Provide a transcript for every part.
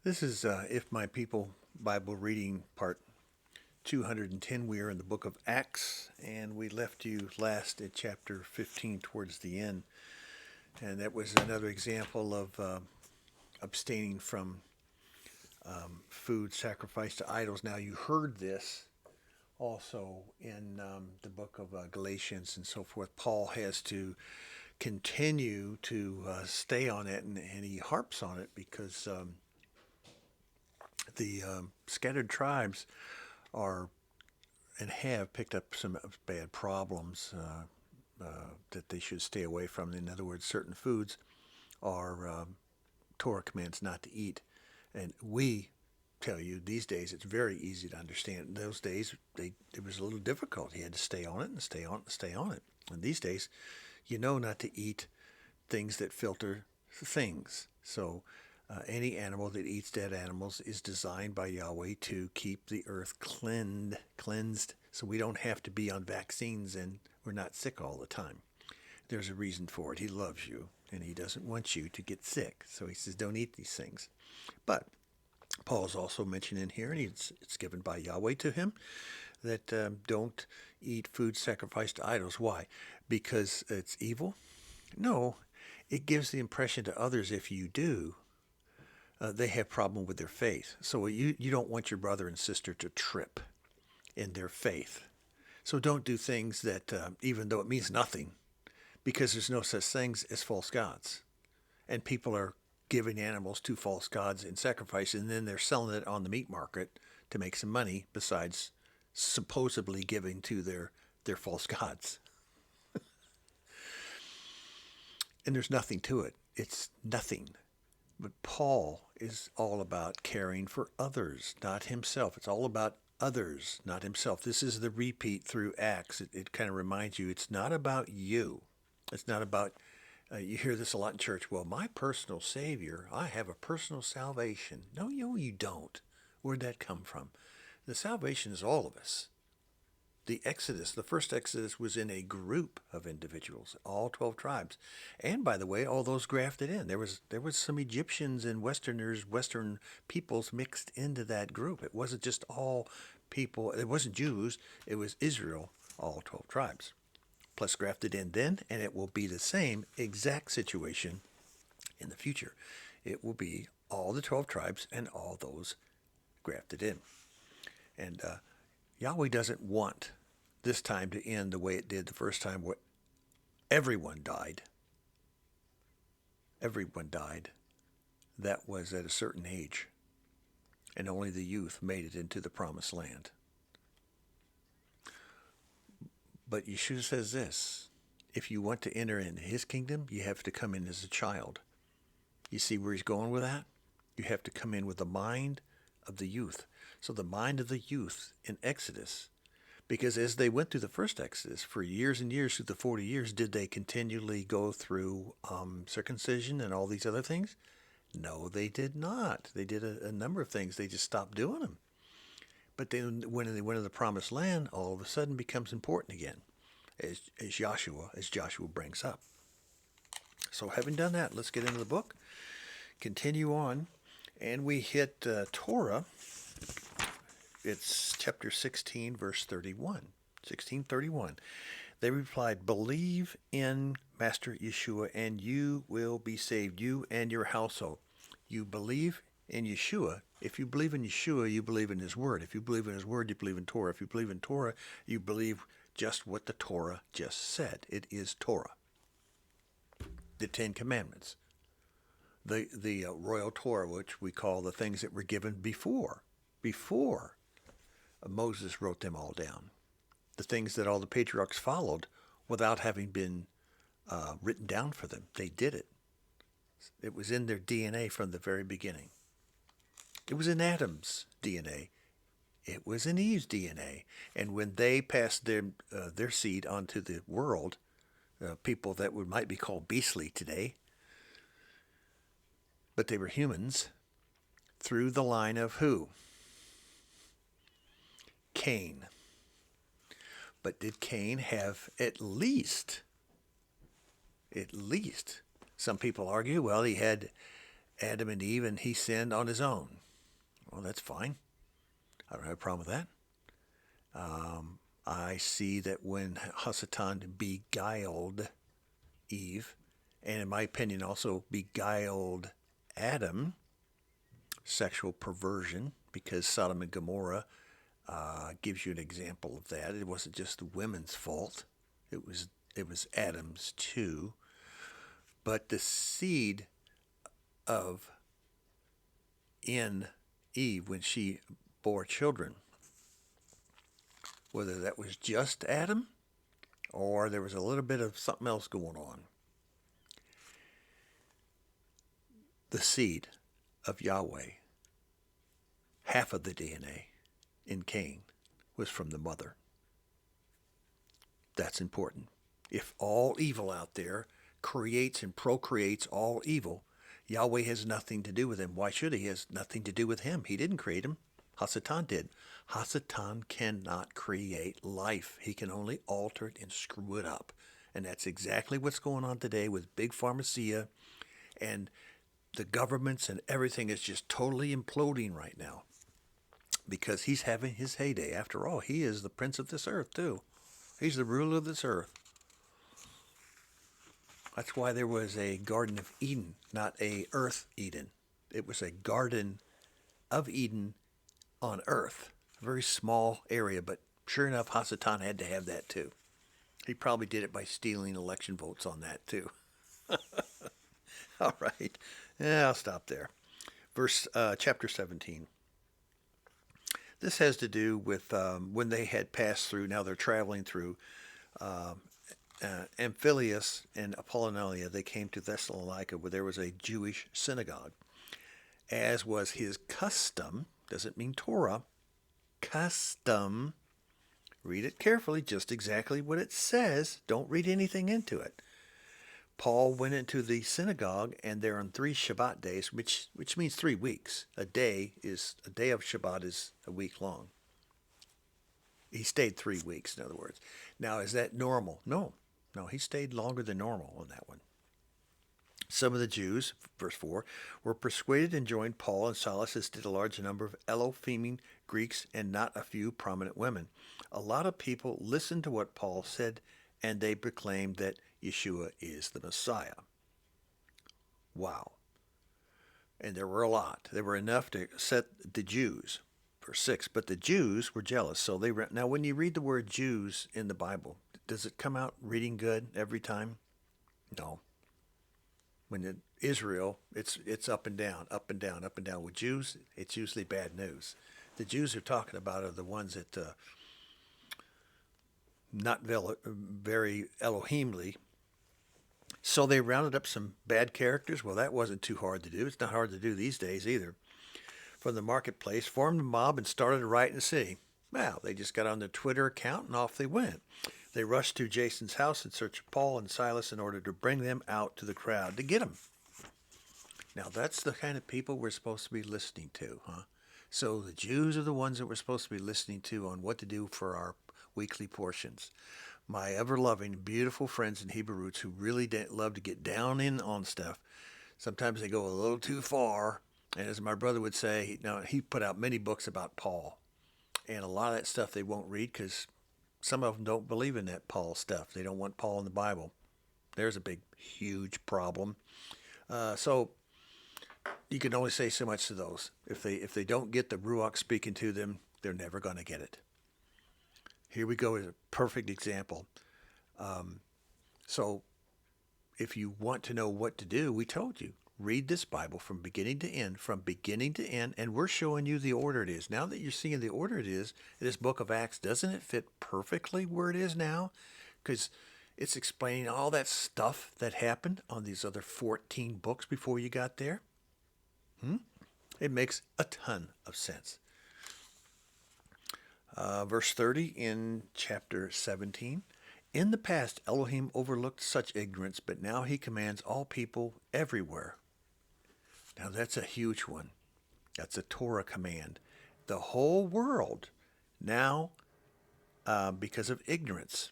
This is If My People Bible reading part 210. We are in the book of Acts, and we left you last at chapter 15 towards the end. And that was another example of abstaining from food sacrificed to idols. Now, you heard this also in the book of Galatians and so forth. Paul has to continue to stay on it, and he harps on it because the scattered tribes are and have picked up some bad problems that they should stay away from. In other words, certain foods are Torah commands not to eat. And we tell you these days it's very easy to understand. In those days, it was a little difficult. You had to stay on it and stay on it and stay on it. And these days, you know not to eat things that filter things. So any animal that eats dead animals is designed by Yahweh to keep the earth cleansed, so we don't have to be on vaccines and we're not sick all the time. There's a reason for it. He loves you and he doesn't want you to get sick. So he says, don't eat these things. But Paul's also mentioned in here, and it's given by Yahweh to him, that don't eat food sacrificed to idols. Why? Because it's evil? No, it gives the impression to others if you do, they have problem with their faith. So you don't want your brother and sister to trip in their faith. So don't do things that, even though it means nothing, because there's no such things as false gods. And people are giving animals to false gods in sacrifice, and then they're selling it on the meat market to make some money besides supposedly giving to their false gods. And there's nothing to it. It's nothing. But Paul is all about caring for others, not himself. It's all about others, not himself. This is the repeat through Acts. It kind of reminds you it's not about you. It's not about, you hear this a lot in church. Well, my personal Savior, I have a personal salvation. No, you don't. Where'd that come from? The salvation is all of us. The Exodus, the first Exodus, was in a group of individuals, all 12 tribes. And by the way, all those grafted in. There was some Egyptians and Westerners, Western peoples mixed into that group. It wasn't just all people, it wasn't Jews, it was Israel, all 12 tribes. Plus grafted in then, and it will be the same exact situation in the future. It will be all the 12 tribes and all those grafted in. And Yahweh doesn't want this time to end the way it did the first time, where everyone died. Everyone died. That was at a certain age. And only the youth made it into the promised land. But Yeshua says this: if you want to enter into his kingdom, you have to come in as a child. You see where he's going with that? You have to come in with the mind of the youth. So the mind of the youth in Exodus, because as they went through the first Exodus, for years and years, through the 40 years, did they continually go through circumcision and all these other things? No, they did not. They did a number of things. They just stopped doing them. But then when they went to the promised land, all of a sudden becomes important again, as Joshua brings up. So having done that, let's get into the book, continue on, and we hit Torah. It's chapter 16, verse 31. 16:31. They replied, believe in Master Yeshua and you will be saved, you and your household. You believe in Yeshua. If you believe in Yeshua, you believe in his word. If you believe in his word, you believe in Torah. If you believe in Torah, you believe just what the Torah just said. It is Torah. The Ten Commandments. The royal Torah, which we call the things that were given before Moses wrote them all down. The things that all the patriarchs followed without having been written down for them. They did it. It was in their DNA from the very beginning. It was in Adam's DNA. It was in Eve's DNA. And when they passed their seed onto the world, people that might be called beastly today, but they were humans, through the line of who? Cain. But did Cain have at least, some people argue, well, he had Adam and Eve, and he sinned on his own. Well, that's fine. I don't have a problem with that. I see that when Hasatan beguiled Eve, and in my opinion also beguiled Adam, sexual perversion, because Sodom and Gomorrah gives you an example of that. It wasn't just the women's fault; it was Adam's too. But the seed of in Eve when she bore children, whether that was just Adam or there was a little bit of something else going on, the seed of Yahweh, half of the DNA in Cain was from the mother. That's important. If all evil out there creates and procreates all evil, Yahweh has nothing to do with him. Why should he? He has nothing to do with him. He didn't create him. Hasatan did. Hasatan cannot create life. He can only alter it and screw it up. And that's exactly what's going on today with Big Pharmacia, and the governments and everything is just totally imploding right now because he's having his heyday. After all, he is the prince of this earth too. He's the ruler of this earth. That's why there was a Garden of Eden, not a Earth Eden. It was a Garden of Eden on Earth. A very small area, but sure enough, Hasatan had to have that too. He probably did it by stealing election votes on that too. All right. Yeah, I'll stop there. Chapter 17. This has to do with when they had passed through, now they're traveling through Amphipolis and Apollonia. They came to Thessalonica where there was a Jewish synagogue. As was his custom, doesn't mean Torah, custom. Read it carefully, just exactly what it says. Don't read anything into it. Paul went into the synagogue, and there on 3 Shabbat days, which means 3 weeks. A day of Shabbat is a week long. He stayed 3 weeks, in other words. Now, is that normal? No, he stayed longer than normal on that one. Some of the Jews, verse 4, were persuaded and joined Paul and Silas, as did a large number of Elohim Greeks and not a few prominent women. A lot of people listened to what Paul said, and they proclaimed that Yeshua is the Messiah. Wow. And there were a lot. There were enough to set the Jews. Verse 6, but the Jews were jealous. So now when you read the word Jews in the Bible, does it come out reading good every time? No. When Israel, it's up and down, up and down, up and down. With Jews, it's usually bad news. The Jews are talking about are the ones that not very Elohimly. So they rounded up some bad characters. Well, that wasn't too hard to do. It's not hard to do these days either. From the marketplace, formed a mob and started a riot in the city. Well, they just got on their Twitter account and off they went. They rushed to Jason's house in search of Paul and Silas in order to bring them out to the crowd to get them. Now, that's the kind of people we're supposed to be listening to, huh? So the Jews are the ones that we're supposed to be listening to on what to do for our weekly portions. My ever-loving, beautiful friends in Hebrew Roots who really love to get down in on stuff, sometimes they go a little too far. And as my brother would say, he put out many books about Paul. And a lot of that stuff they won't read because some of them don't believe in that Paul stuff. They don't want Paul in the Bible. There's a big, huge problem. So you can only say so much to those. If they don't get the Ruach speaking to them, they're never going to get it. Here we go as a perfect example. So if you want to know what to do, we told you. Read this Bible from beginning to end, and we're showing you the order it is. Now that you're seeing the order it is, this book of Acts, doesn't it fit perfectly where it is now? Because it's explaining all that stuff that happened on these other 14 books before you got there. It makes a ton of sense. Verse 30 in chapter 17. In the past, Elohim overlooked such ignorance, but now he commands all people everywhere. Now that's a huge one. That's a Torah command. The whole world now, because of ignorance.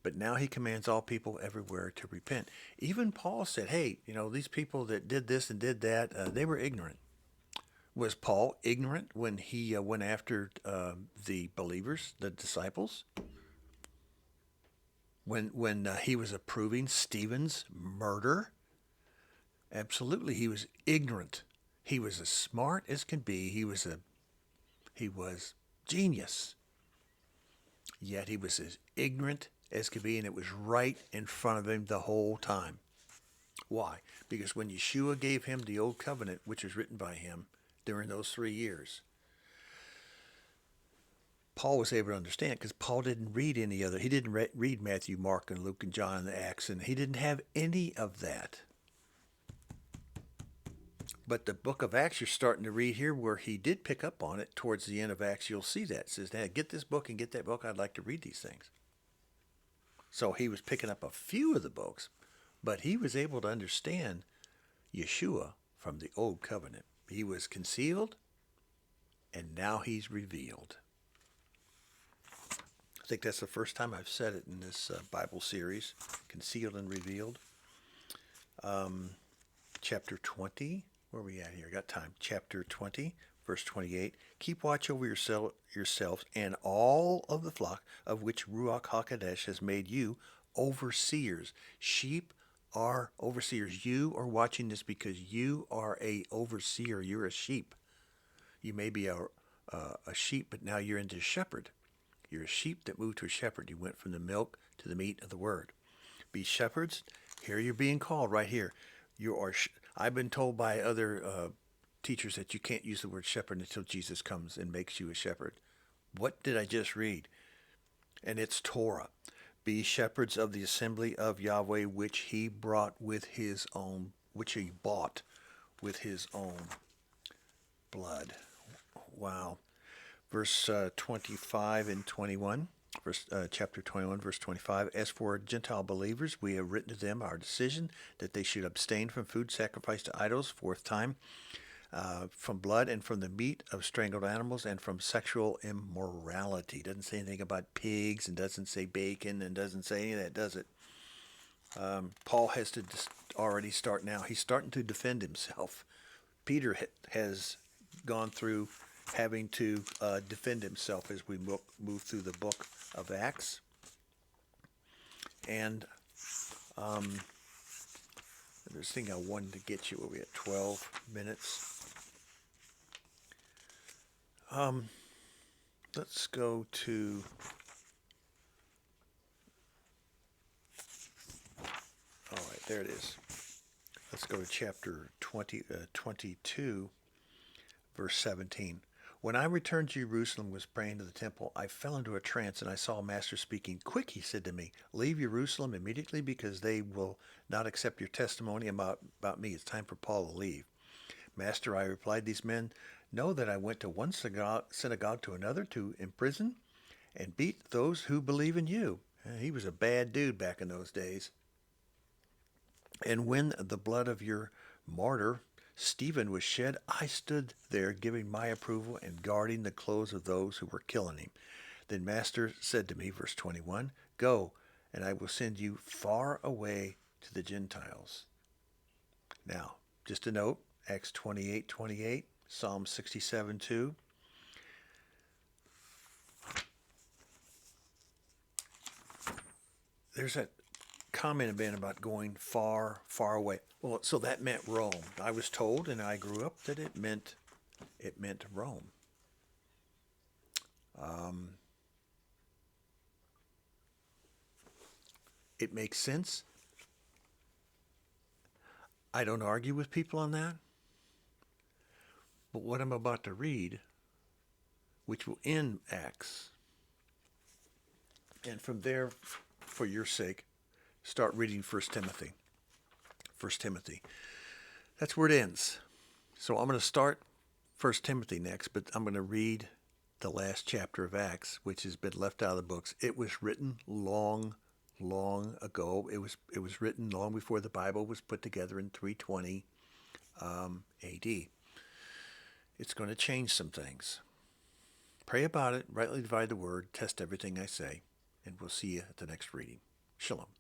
But now he commands all people everywhere to repent. Even Paul said, hey, these people that did this and did that, they were ignorant. Was Paul ignorant when he went after the believers, the disciples? When he was approving Stephen's murder? Absolutely, he was ignorant. He was as smart as can be. He was genius. Yet he was as ignorant as could be, and it was right in front of him the whole time. Why? Because when Yeshua gave him the old covenant, which was written by him during those 3 years, Paul was able to understand, because Paul didn't read any other. He didn't read Matthew, Mark, and Luke, and John, and Acts, and he didn't have any of that. But the book of Acts you're starting to read here, where he did pick up on it towards the end of Acts, you'll see that. It says, hey, get this book and get that book. I'd like to read these things. So he was picking up a few of the books, but he was able to understand Yeshua from the old covenant. He was concealed, and now he's revealed. I think that's the first time I've said it in this Bible series, concealed and revealed. Chapter 20. Where are we at here? Got time. Chapter 20, verse 28. Keep watch over yourselves and all of the flock of which Ruach HaKodesh has made you overseers. Sheep are overseers. You are watching this because you are a overseer. You're a sheep. You may be a sheep, but now you're into shepherd. You're a sheep that moved to a shepherd. You went from the milk to the meat of the word. Be shepherds. Here you're being called right here. You are. I've been told by other teachers that you can't use the word shepherd until Jesus comes and makes you a shepherd. What did I just read? And it's Torah. Be shepherds of the assembly of Yahweh, which he bought with his own blood. Wow. Verse 25 and 21. Chapter 21, verse 25. As for Gentile believers, we have written to them our decision that they should abstain from food sacrificed to idols, fourth time, from blood and from the meat of strangled animals and from sexual immorality. Doesn't say anything about pigs and doesn't say bacon and doesn't say any of that, does it? Paul has to already start now. He's starting to defend himself. Peter has gone through having to defend himself as we move through the book of Acts. And there's a thing I wanted to get you. Where we at 12 minutes. Let's go to all right, there it is. Let's go to chapter 22, verse 17. When I returned to Jerusalem, was praying to the temple, I fell into a trance, and I saw a master speaking. Quick, he said to me, leave Jerusalem immediately, because they will not accept your testimony about me. It's time for Paul to leave. Master, I replied, these men know that I went to one synagogue to another to imprison and beat those who believe in you. He was a bad dude back in those days. And when the blood of your martyr Stephen was shed, I stood there giving my approval and guarding the clothes of those who were killing him. Then Master said to me, verse 21, go, and I will send you far away to the Gentiles. Now, just a note, Acts 28:28, Psalm 67:2. There's that comment about going far, far away. Well, so that meant Rome. I was told, and I grew up, that it meant Rome. It makes sense. I don't argue with people on that. But what I'm about to read, which will end Acts, and from there, for your sake, start reading 1 Timothy. 1 Timothy. That's where it ends. So I'm going to start 1 Timothy next, but I'm going to read the last chapter of Acts, which has been left out of the books. It was written long ago. It was written long before the Bible was put together in 320 A.D. It's going to change some things. Pray about it, rightly divide the word, test everything I say, and we'll see you at the next reading. Shalom.